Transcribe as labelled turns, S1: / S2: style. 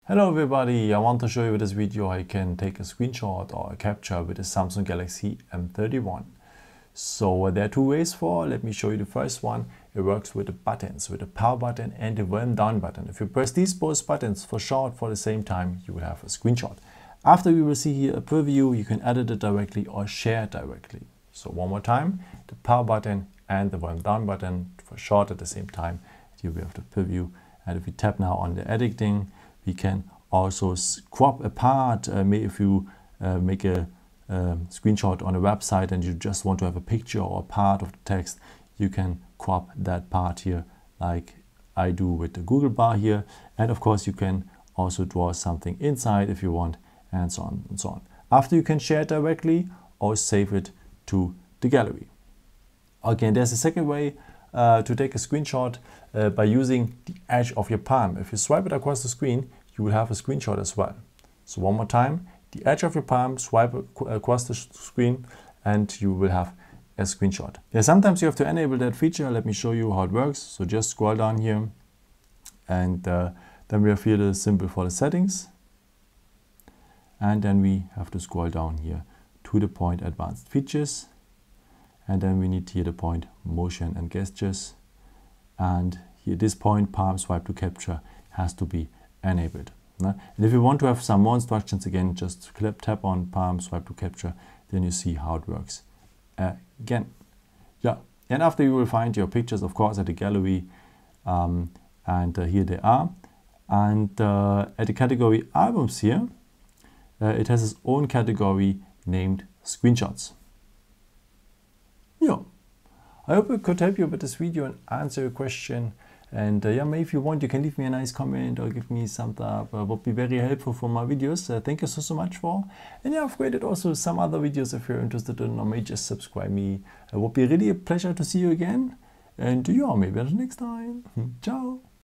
S1: Hello everybody, I want to show you with this video how you can take a screenshot or a capture with the Samsung Galaxy M31. So there are two ways for. Let me show you the first one. It works with the buttons, with the power button and the volume down button. If you press these both buttons for short for the same time, you will have a screenshot. After we will see here a preview, you can edit it directly or share it directly. So one more time, the power button and the volume down button for short at the same time. Here we have the preview. And if we tap now on the editing, we can also crop a part. If you make a screenshot on a website and you just want to have a picture or a part of the text, you can crop that part here like I do with the Google bar here. And of course you can also draw something inside if you want, and so on and so on. After, you can share it directly or save it to the gallery. Okay, there's a second way to take a screenshot by using the edge of your palm. If you swipe it across the screen, you will have a screenshot as well. So one more time, the edge of your palm, swipe across the screen and you will have a screenshot. Yeah, sometimes you have to enable that feature. Let me show you how it works. So just scroll down here and then we have here the symbol for the settings. And then we have to scroll down here to the point advanced features. And then we need here the point motion and gestures. And here this point palm swipe to capture has to be enabled. And if you want to have some more instructions, again, just tap on palm swipe to capture, then you see how it works again. Yeah, and after you will find your pictures, of course, at the gallery, and here they are. And at the category albums here, it has its own category named screenshots. Yeah, I hope it could help you with this video and answer your question. And yeah, maybe if you want, you can leave me a nice comment or give me some thumbs up. Would be very helpful for my videos. Thank you so much for. And yeah, I've created also some other videos if you're interested in, or maybe just subscribe me. It would be really a pleasure to see you again. And yeah, maybe until next time. Ciao.